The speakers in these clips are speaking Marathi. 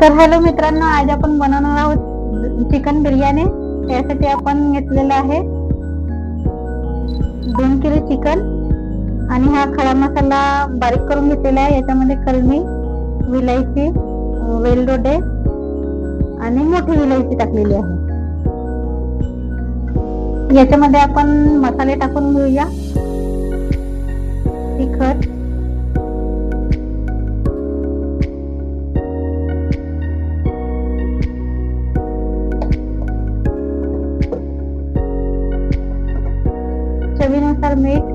तर हॅलो मित्रांनो, आज आपण बनवणार आहोत चिकन बिर्याणी। त्यासाठी आपण घेतलेला आहे 2 किलो चिकन आणि हा खडा मसाला बारीक करून घेतलेला आहे। याच्यामध्ये कलमी, विलायची, वेलदोडे आणि मोठी विलायची टाकलेली आहे। याच्यामध्ये आपण मसाले टाकून घेऊया। तिखट, चवीनुसार मीठ,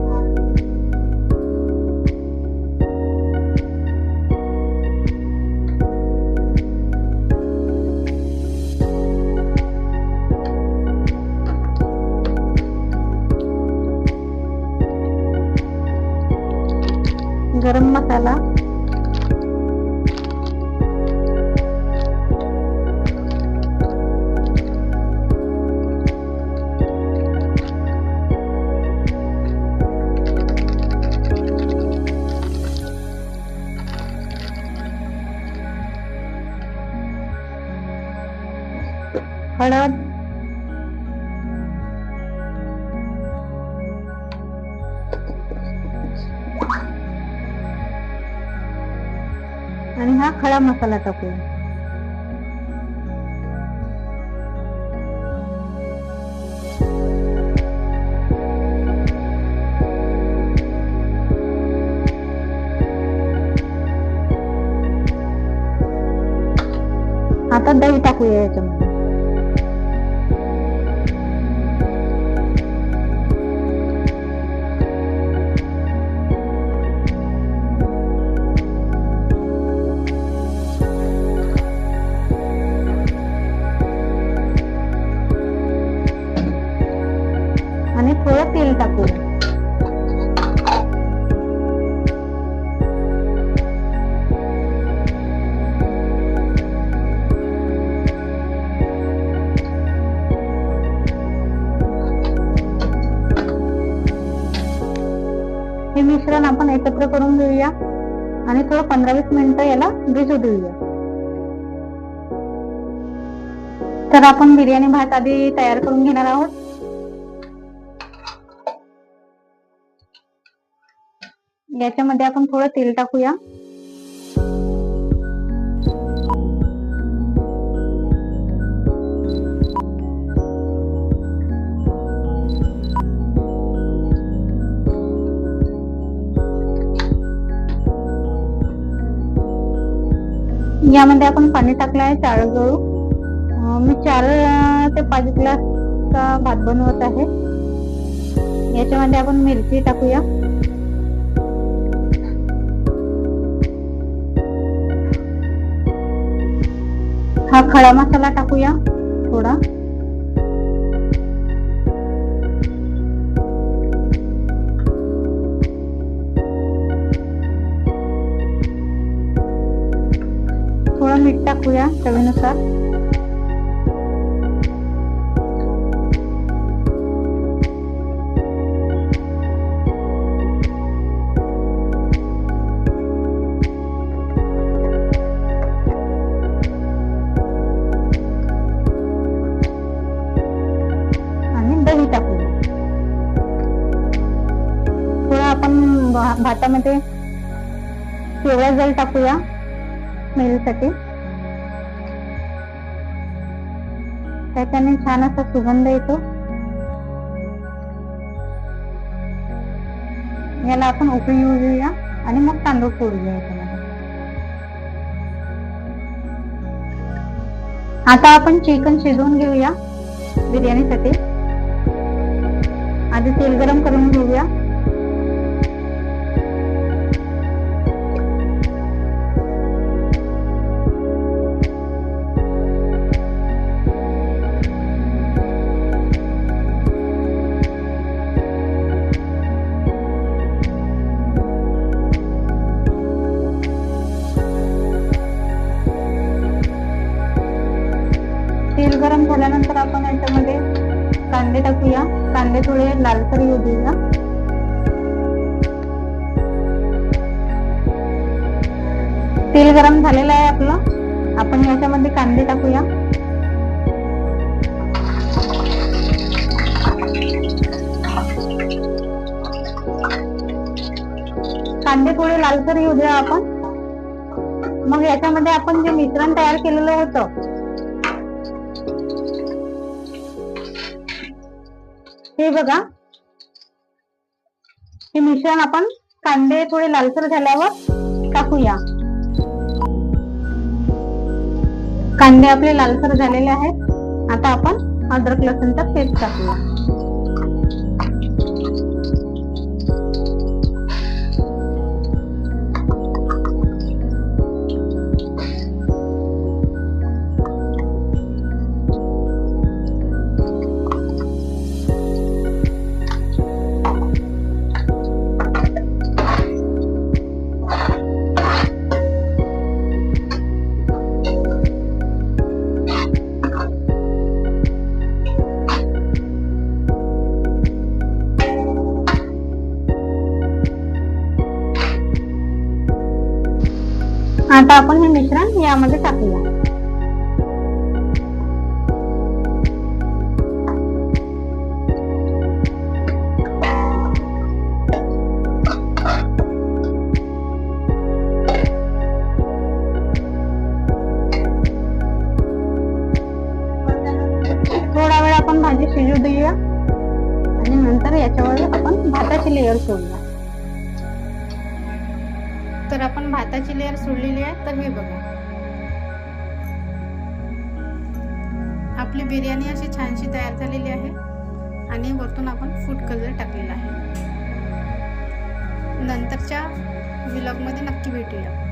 गरम मसाला, हळद, आणि हा खडा मसाला टाकूया। आता दही टाकूया याच्यामध्ये। आणि थोडं तेल टाकूया। हे मिश्रण आपण एकत्र करून घेऊया आणि थोडं 15-20 मिनिटं याला भिजू देऊया। तर आपण बिर्याणी भात आधी तयार करून घेणार आहोत। याच्यामध्ये आपण थोडं तेल टाकूया। यामध्ये आपण पाणी टाकलं आहे 4 गळू। मी 4 ते 5 ग्लासचा भात बनवत आहे। याच्यामध्ये आपण मिरची टाकूया, हा खडा मसाला टाकूया थोडा, थोडं मीठ टाकूया चवीनुसार, दही टाकूया। थोडं आपण भातामध्ये पिवळा जल टाकूया स्मेलसाठी, त्याच्याने छान असा सुगंध येतो। याला आपण उकळी येऊ देऊया आणि मग तांदूळ फोडूया याच्यामध्ये। आता आपण चिकन शिजवून घेऊया बिर्याणीसाठी। आधी तेल गरम करून घेऊया। तेल गरम झाल्यानंतर आपण याच्यामध्ये कांदे टाकूया। कांदे थोडे लालसर होऊ देऊया। तेल गरम झालेलं आहे आपलं। आपण याच्यामध्ये कांदे टाकूया. कांदे थोडे लालसर येऊ द्या आपण. मग याच्यामध्ये आपण जे मिश्रण तयार केलेलं होतं हे बघा, हे मिश्रण आपण कांदे थोडे लालसर झाल्यावर टाकूया. कांदे आपले लालसर झालेले आहेत. आता आपण अद्रक लसूणचा पेस्ट टाकूया. आता आपण हे मिश्रण यामध्ये टाकूया. थोडा वेळ आपण भाजी शिजू देऊया आणि नंतर याच्यावर आपण भाताची लेयर सोडूया. तर आपण भाताची लेयर सोडलेली आहे. तर हे बघा, आपली बिर्याणी अशी छानशी तयार झालेली आहे आणि वरतून आपण फूड कलर टाकलेला आहे. नंतरच्या व्लॉगमध्ये नक्की भेटूया.